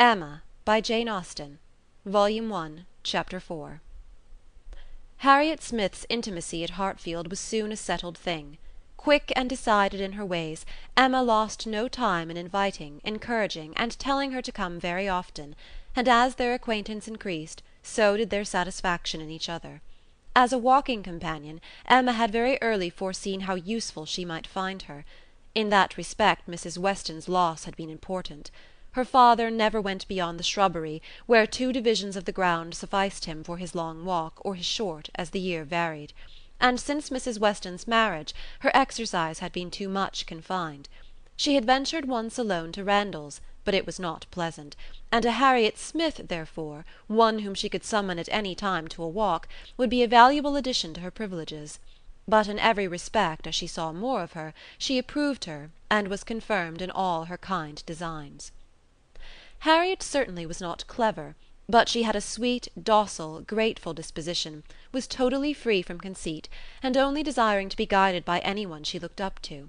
Emma by Jane Austen, Volume 1, Chapter 4. Harriet Smith's intimacy at Hartfield was soon a settled thing. Quick and decided in her ways, Emma lost no time in inviting, encouraging, and telling her to come very often, and as their acquaintance increased, so did their satisfaction in each other. As a walking companion, Emma had very early foreseen how useful she might find her. In that respect Mrs. Weston's loss had been important. Her father never went beyond the shrubbery, where 2 divisions of the ground sufficed him for his long walk, or his short, as the year varied. And since Mrs. Weston's marriage, her exercise had been too much confined. She had ventured once alone to Randalls, but it was not pleasant, and a Harriet Smith, therefore, one whom she could summon at any time to a walk, would be a valuable addition to her privileges. But in every respect, as she saw more of her, she approved her, and was confirmed in all her kind designs. Harriet certainly was not clever, but she had a sweet, docile, grateful disposition, was totally free from conceit, and only desiring to be guided by any one she looked up to.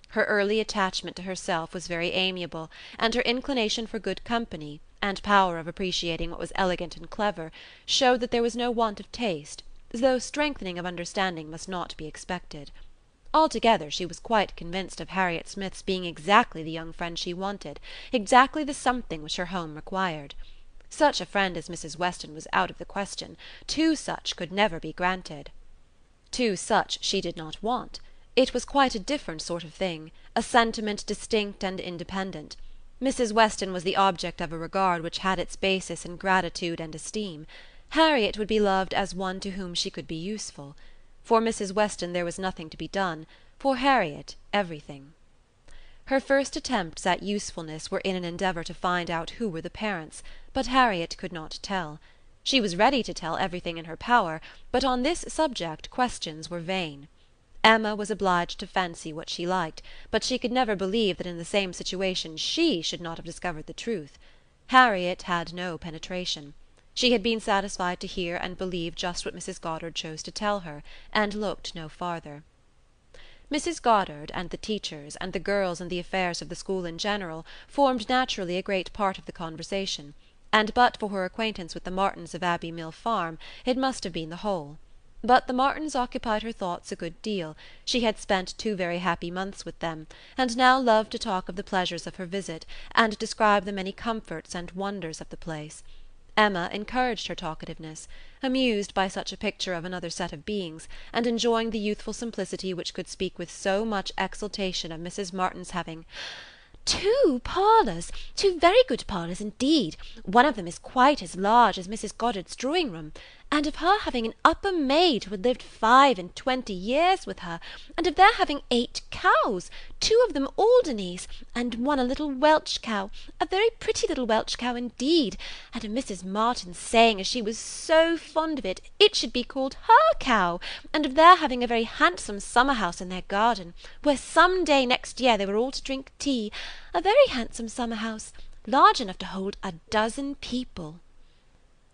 Her early attachment to herself was very amiable, and her inclination for good company, and power of appreciating what was elegant and clever, showed that there was no want of taste, though strengthening of understanding must not be expected. Altogether she was quite convinced of Harriet Smith's being exactly the young friend she wanted, exactly the something which her home required. Such a friend as Mrs. Weston was out of the question; 2 such could never be granted. 2 such she did not want. It was quite a different sort of thing, a sentiment distinct and independent. Mrs. Weston was the object of a regard which had its basis in gratitude and esteem. Harriet would be loved as one to whom she could be useful. For Mrs. Weston there was nothing to be done; for Harriet everything. Her first attempts at usefulness were in an endeavour to find out who were the parents, but Harriet could not tell. She was ready to tell everything in her power, but on this subject questions were vain. Emma was obliged to fancy what she liked, but she could never believe that in the same situation she should not have discovered the truth. Harriet had no penetration. She had been satisfied to hear and believe just what Mrs. Goddard chose to tell her, and looked no farther. Mrs. Goddard, and the teachers, and the girls, and the affairs of the school in general, formed naturally a great part of the conversation, and but for her acquaintance with the Martins of Abbey Mill Farm, it must have been the whole. But the Martins occupied her thoughts a good deal; she had spent 2 very happy months with them, and now loved to talk of the pleasures of her visit, and describe the many comforts and wonders of the place. Emma encouraged her talkativeness, amused by such a picture of another set of beings, and enjoying the youthful simplicity which could speak with so much exultation of Mrs. Martin's having 2 parlours, 2 very good parlours indeed; one of them is quite as large as Mrs. Goddard's drawing-room, and of her having an upper maid who had lived 25 years with her, and of their having 8 cows, 2 of them Alderneys, and one a little Welch cow, a very pretty little Welch cow indeed, and of Mrs. Martin's saying, as she was so fond of it, it should be called her cow, and of their having a very handsome summer-house in their garden, where some day next year they were all to drink tea, a very handsome summer-house, large enough to hold 12 people.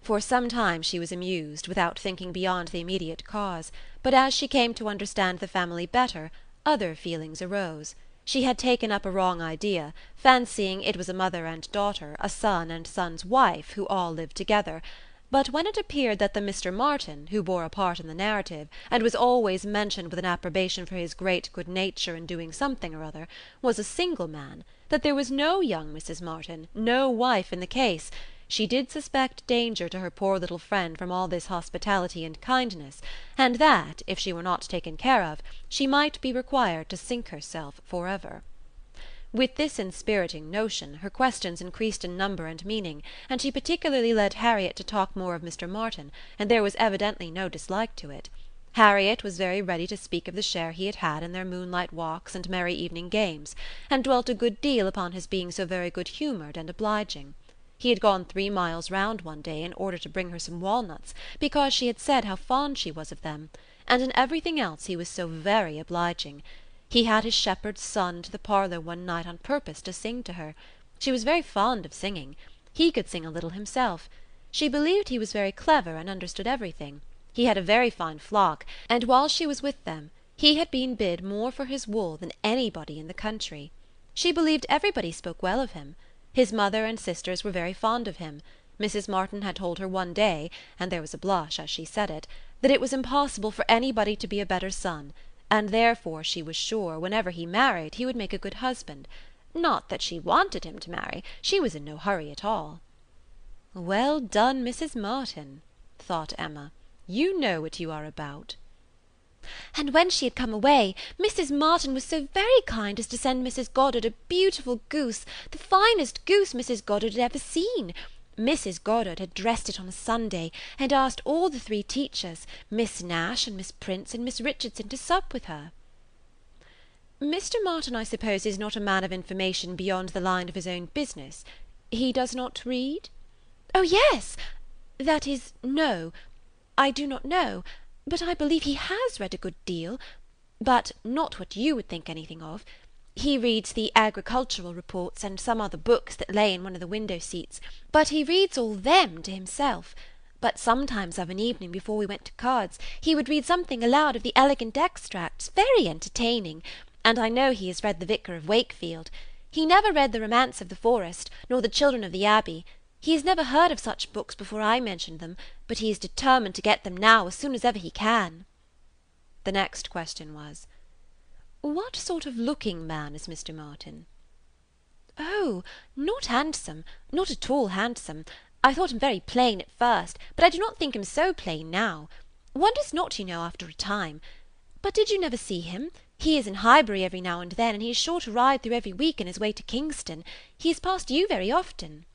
For some time she was amused, without thinking beyond the immediate cause, but as she came to understand the family better, other feelings arose. She had taken up a wrong idea, fancying it was a mother and daughter, a son and son's wife, who all lived together; but when it appeared that the Mr. Martin, who bore a part in the narrative, and was always mentioned with an approbation for his great good nature in doing something or other, was a single man, that there was no young Mrs. Martin, no wife in the case, she did suspect danger to her poor little friend from all this hospitality and kindness, and that, if she were not taken care of, she might be required to sink herself for ever. With this inspiriting notion, her questions increased in number and meaning, and she particularly led Harriet to talk more of Mr. Martin, and there was evidently no dislike to it. Harriet was very ready to speak of the share he had had in their moonlight walks and merry evening games, and dwelt a good deal upon his being so very good-humoured and obliging. He had gone 3 miles round one day in order to bring her some walnuts, because she had said how fond she was of them, and in everything else he was so very obliging. He had his shepherd's son into the parlour one night on purpose to sing to her. She was very fond of singing. He could sing a little himself. She believed he was very clever and understood everything. He had a very fine flock, and while she was with them he had been bid more for his wool than anybody in the country. She believed everybody spoke well of him. His mother and sisters were very fond of him. Mrs. Martin had told her one day, and there was a blush as she said it, that it was impossible for anybody to be a better son, and therefore she was sure, whenever he married, he would make a good husband. Not that she wanted him to marry. She was in no hurry at all. "Well done, Mrs. Martin," thought Emma. "You know what you are about." And when she had come away, Mrs. Martin was so very kind as to send Mrs. Goddard a beautiful goose, the finest goose Mrs. Goddard had ever seen. Mrs. Goddard had dressed it on a Sunday, and asked all the 3 teachers, Miss Nash and Miss Prince and Miss Richardson, to sup with her. Mr. Martin, I suppose, is not a man of information beyond the line of his own business. He does not read? Oh, yes! That is, no. I do not know, but I believe he has read a good deal, but not what you would think anything of. He reads the agricultural reports and some other books that lay in one of the window-seats, but he reads all them to himself. But sometimes of an evening before we went to cards, he would read something aloud of the elegant extracts, very entertaining, and I know he has read the Vicar of Wakefield. He never read the Romance of the Forest, nor the Children of the Abbey. He has never heard of such books before I mentioned them, but he is determined to get them now as soon as ever he can. The next question was, "What sort of looking man is Mr. Martin?" "Oh, not handsome, not at all handsome. I thought him very plain at first, but I do not think him so plain now. One does not, you know, after a time. But did you never see him? He is in Highbury every now and then, and he is sure to ride through every week in his way to Kingston. He has passed you very often."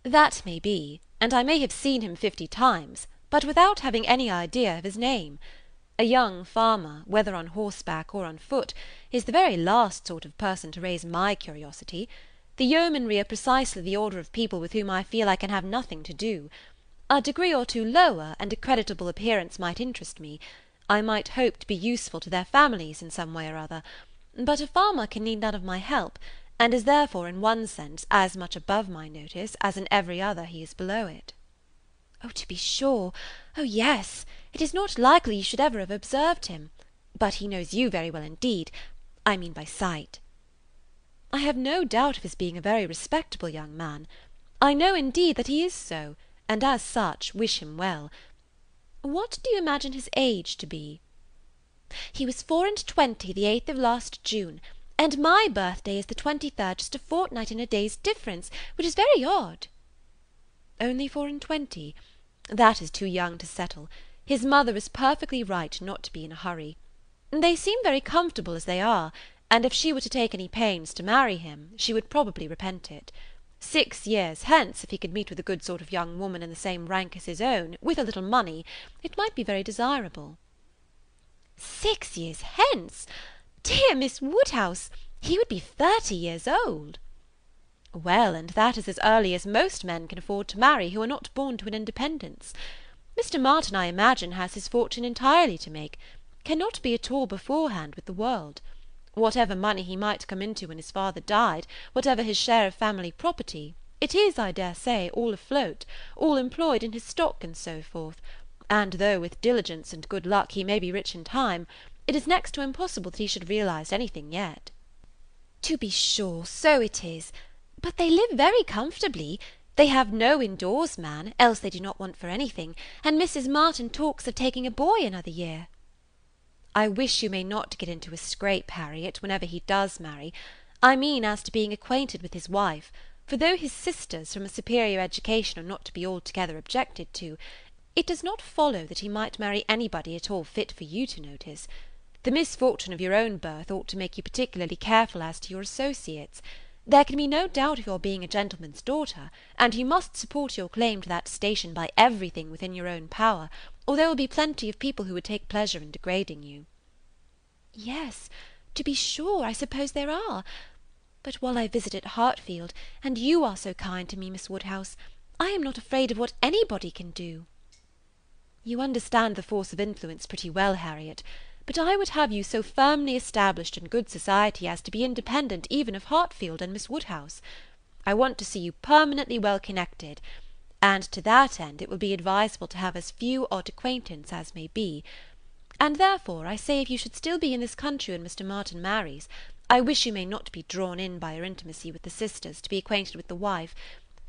"That may be, and I may have seen him 50 times, but without having any idea of his name. A young farmer, whether on horseback or on foot, is the very last sort of person to raise my curiosity. The yeomanry are precisely the order of people with whom I feel I can have nothing to do. A degree or 2 lower, and a creditable appearance might interest me. I might hope to be useful to their families in some way or other. But a farmer can need none of my help, and is therefore in one sense as much above my notice as in every other he is below it." "Oh, to be sure! Oh, yes! It is not likely you should ever have observed him. But he knows you very well indeed. I mean by sight." "I have no doubt of his being a very respectable young man. I know indeed that he is so, and as such wish him well. What do you imagine his age to be?" "He was 24 the 8th of last June, and my birthday is the 23rd, just a fortnight and a day's difference, which is very odd." "Only 24? That is too young to settle. His mother is perfectly right not to be in a hurry. They seem very comfortable as they are, and if she were to take any pains to marry him, she would probably repent it. 6 years hence, if he could meet with a good sort of young woman in the same rank as his own, with a little money, it might be very desirable." 6 years hence! Dear Miss Woodhouse, he would be 30 years old. "Well, and that is as early as most men can afford to marry who are not born to an independence. Mr. Martin, I imagine, has his fortune entirely to make, cannot be at all beforehand with the world. Whatever money he might come into when his father died, whatever his share of family property, it is, I dare say, all afloat, all employed in his stock and so forth, and though with diligence and good luck he may be rich in time, it is next to impossible that he should realise anything yet." "To be sure, so it is. But they live very comfortably. They have no indoors man, else they do not want for anything, and Mrs. Martin talks of taking a boy another year." "I wish you may not get into a scrape, Harriet, whenever he does marry. I mean as to being acquainted with his wife, for though his sisters from a superior education are not to be altogether objected to, it does not follow that he might marry anybody at all fit for you to notice. The misfortune of your own birth ought to make you particularly careful as to your associates. There can be no doubt of your being a gentleman's daughter, and you must support your claim to that station by everything within your own power, or there will be plenty of people who would take pleasure in degrading you." "Yes, to be sure, I suppose there are. But while I visit at Hartfield, and you are so kind to me, Miss Woodhouse, I am not afraid of what anybody can do." "You understand the force of influence pretty well, Harriet, but I would have you so firmly established in good society as to be independent even of Hartfield and Miss Woodhouse. I want to see you permanently well connected, and to that end it will be advisable to have as few odd acquaintance as may be. And therefore I say if you should still be in this country when Mr. Martin marries, I wish you may not be drawn in by your intimacy with the sisters to be acquainted with the wife,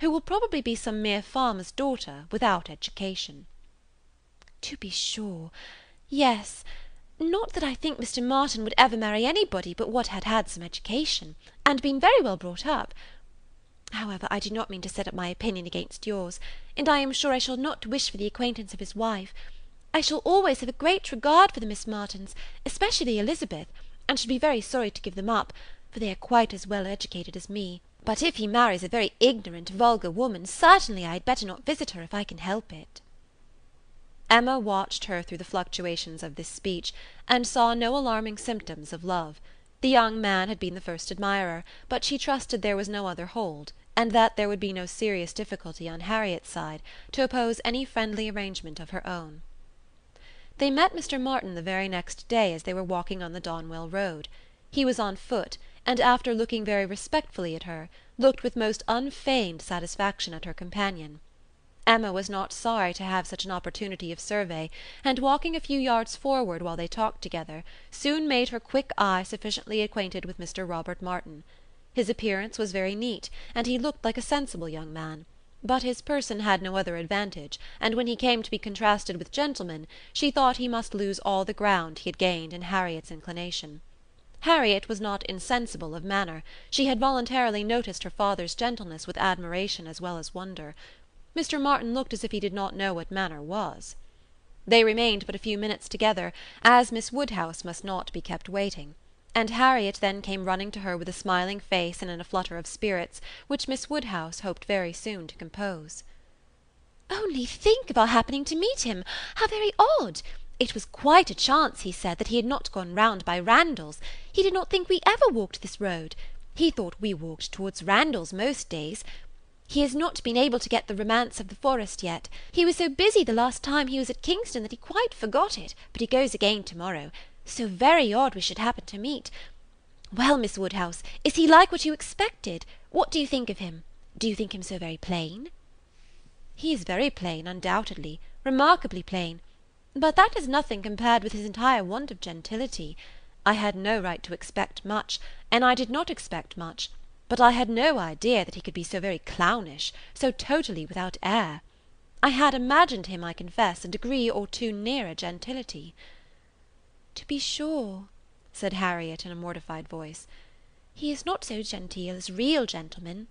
who will probably be some mere farmer's daughter without education." "To be sure, yes. Not that I think Mr. Martin would ever marry anybody but what had had some education, and been very well brought up. However, I do not mean to set up my opinion against yours, and I am sure I shall not wish for the acquaintance of his wife. I shall always have a great regard for the Miss Martins, especially Elizabeth, and should be very sorry to give them up, for they are quite as well educated as me. But if he marries a very ignorant, vulgar woman, certainly I had better not visit her if I can help it." Emma watched her through the fluctuations of this speech, and saw no alarming symptoms of love. The young man had been the first admirer, but she trusted there was no other hold, and that there would be no serious difficulty on Harriet's side to oppose any friendly arrangement of her own. They met Mr. Martin the very next day as they were walking on the Donwell road. He was on foot, and after looking very respectfully at her, looked with most unfeigned satisfaction at her companion. Emma was not sorry to have such an opportunity of survey, and walking a few yards forward while they talked together, soon made her quick eye sufficiently acquainted with Mr. Robert Martin. His appearance was very neat, and he looked like a sensible young man. But his person had no other advantage, and when he came to be contrasted with gentlemen, she thought he must lose all the ground he had gained in Harriet's inclination. Harriet was not insensible of manner. She had voluntarily noticed her father's gentleness with admiration as well as wonder. Mr. Martin looked as if he did not know what manner was. They remained but a few minutes together, as Miss Woodhouse must not be kept waiting, and Harriet then came running to her with a smiling face and in a flutter of spirits, which Miss Woodhouse hoped very soon to compose. "Only think of our happening to meet him! How very odd! It was quite a chance, he said, that he had not gone round by Randalls. He did not think we ever walked this road. He thought we walked towards Randalls most days. He has not been able to get the romance of the forest yet. He was so busy the last time he was at Kingston that he quite forgot it, but he goes again to-morrow. So very odd we should happen to meet. Well, Miss Woodhouse, is he like what you expected? What do you think of him? Do you think him so very plain?" "He is very plain, undoubtedly, remarkably plain. But that is nothing compared with his entire want of gentility. I had no right to expect much, and I did not expect much. But I had no idea that he could be so very clownish, so totally without air. I had imagined him, I confess, a degree or two nearer gentility." "To be sure," said Harriet in a mortified voice, "he is not so genteel as real gentlemen."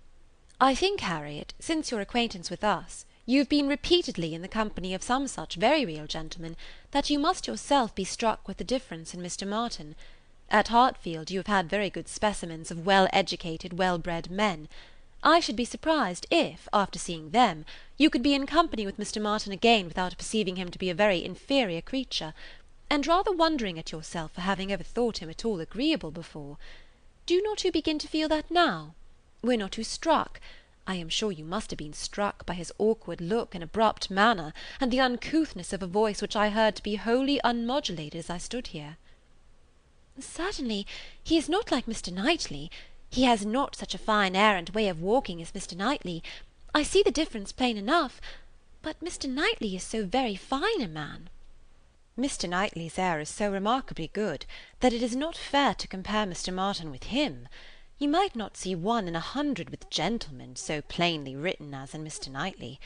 "I think, Harriet, since your acquaintance with us, you have been repeatedly in the company of some such very real gentlemen, that you must yourself be struck with the difference in Mr. Martin. At Hartfield you have had very good specimens of well-educated, well-bred men. I should be surprised if, after seeing them, you could be in company with Mr. Martin again without perceiving him to be a very inferior creature, and rather wondering at yourself for having ever thought him at all agreeable before. Do not you begin to feel that now? Were not you struck? I am sure you must have been struck by his awkward look and abrupt manner, and the uncouthness of a voice which I heard to be wholly unmodulated as I stood here." "Certainly, he is not like Mr. Knightley. He has not such a fine air and way of walking as Mr. Knightley. I see the difference plain enough. But Mr. Knightley is so very fine a man." "Mr. Knightley's air is so remarkably good, that it is not fair to compare Mr. Martin with him. You might not see one in 100 with gentlemen so plainly written as in Mr. Knightley.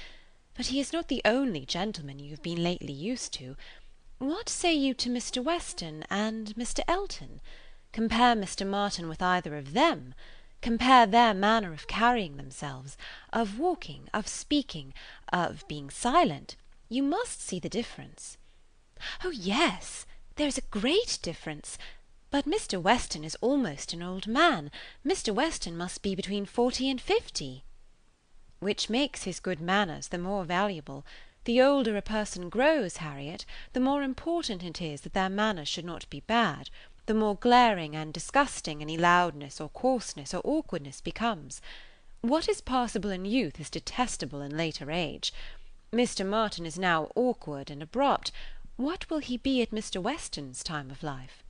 But he is not the only gentleman you have been lately used to. What say you to Mr. Weston and Mr. Elton? Compare Mr. Martin with either of them. Compare their manner of carrying themselves, of walking, of speaking, of being silent. You must see the difference." "Oh, yes, there is a great difference. But Mr. Weston is almost an old man. Mr. Weston must be between 40 and 50. "Which makes his good manners the more valuable. The older a person grows, Harriet, the more important it is that their manners should not be bad, the more glaring and disgusting any loudness or coarseness or awkwardness becomes. What is passable in youth is detestable in later age. Mr. Martin is now awkward and abrupt. What will he be at Mr. Weston's time of life?"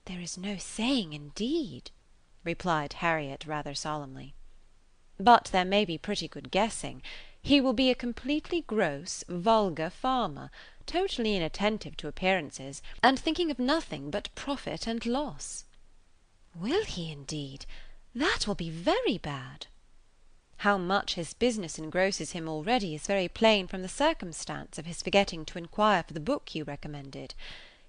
"There is no saying, indeed," replied Harriet rather solemnly. "But there may be pretty good guessing. He will be a completely gross, vulgar farmer, totally inattentive to appearances, and thinking of nothing but profit and loss." Will he indeed? That will be very bad. How much his business engrosses him already is very plain from the circumstance of his forgetting to inquire for the book you recommended.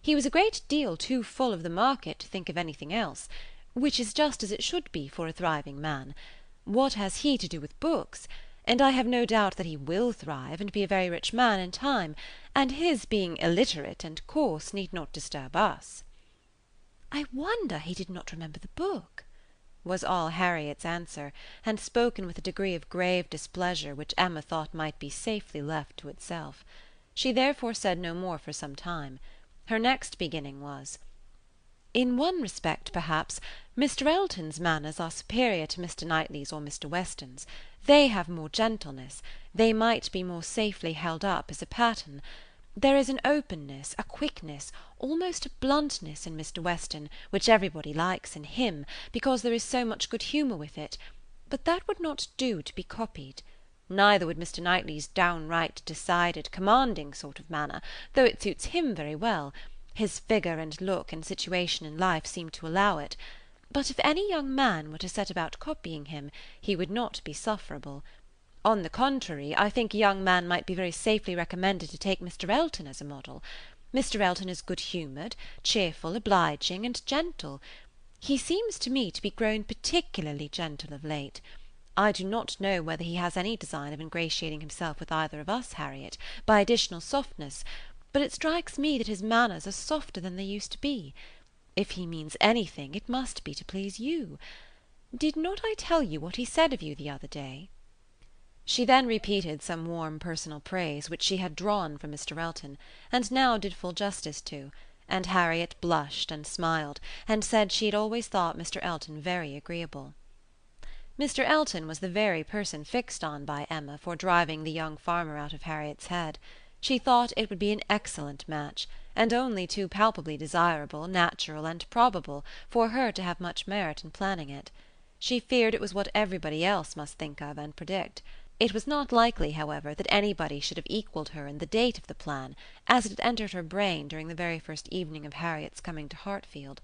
He was a great deal too full of the market to think of anything else, which is just as it should be for a thriving man. What has he to do with books? And I have no doubt that he will thrive, and be a very rich man in time, and his being illiterate and coarse need not disturb us. I wonder he did not remember the book, was all Harriet's answer, and spoken with a degree of grave displeasure which Emma thought might be safely left to itself. She therefore said no more for some time. Her next beginning was, "In one respect, perhaps, Mr. Elton's manners are superior to Mr. Knightley's or Mr. Weston's. They have more gentleness. They might be more safely held up as a pattern. There is an openness, a quickness, almost a bluntness in Mr. Weston, which everybody likes in him, because there is so much good humour with it. But that would not do to be copied. Neither would Mr. Knightley's downright, decided, commanding sort of manner, though it suits him very well. His figure and look and situation in life seem to allow it. But if any young man were to set about copying him, he would not be sufferable. On the contrary, I think a young man might be very safely recommended to take Mr. Elton as a model. Mr. Elton is good-humoured, cheerful, obliging, and gentle. He seems to me to be grown particularly gentle of late. I do not know whether he has any design of ingratiating himself with either of us, Harriet, by additional softness, but it strikes me that his manners are softer than they used to be. If he means anything, it must be to please you. Did not I tell you what he said of you the other day?" She then repeated some warm personal praise which she had drawn from Mr. Elton, and now did full justice to, and Harriet blushed and smiled, and said she had always thought Mr. Elton very agreeable. Mr. Elton was the very person fixed on by Emma for driving the young farmer out of Harriet's head. She thought it would be an excellent match, and only too palpably desirable, natural, and probable for her to have much merit in planning it. She feared it was what everybody else must think of and predict. It was not likely, however, that anybody should have equalled her in the date of the plan, as it had entered her brain during the very first evening of Harriet's coming to Hartfield.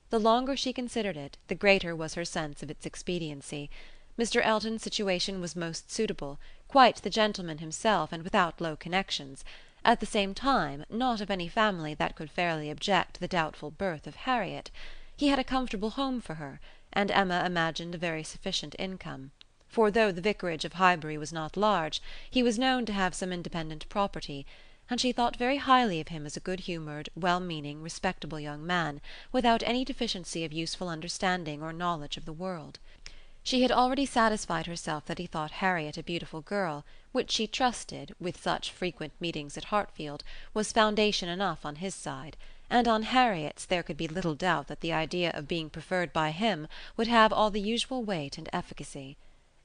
The longer she considered it, the greater was her sense of its expediency. Mr. Elton's situation was most suitable, quite the gentleman himself, and without low connections; at the same time, not of any family that could fairly object to the doubtful birth of Harriet. He had a comfortable home for her, and Emma imagined a very sufficient income; for though the vicarage of Highbury was not large, he was known to have some independent property, and she thought very highly of him as a good-humoured, well-meaning, respectable young man, without any deficiency of useful understanding or knowledge of the world. She had already satisfied herself that he thought Harriet a beautiful girl, which she trusted, with such frequent meetings at Hartfield, was foundation enough on his side, and on Harriet's there could be little doubt that the idea of being preferred by him would have all the usual weight and efficacy.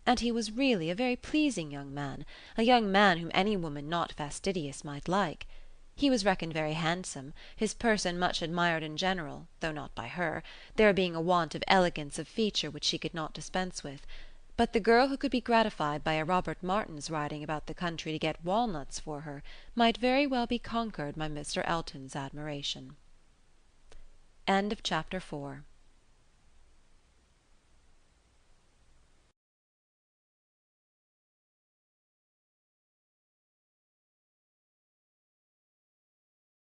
And he was really a very pleasing young man whom any woman not fastidious might like. He was reckoned very handsome, his person much admired in general, though not by her, there being a want of elegance of feature which she could not dispense with. But the girl who could be gratified by a Robert Martin's riding about the country to get walnuts for her might very well be conquered by Mr. Elton's admiration. Chapter 5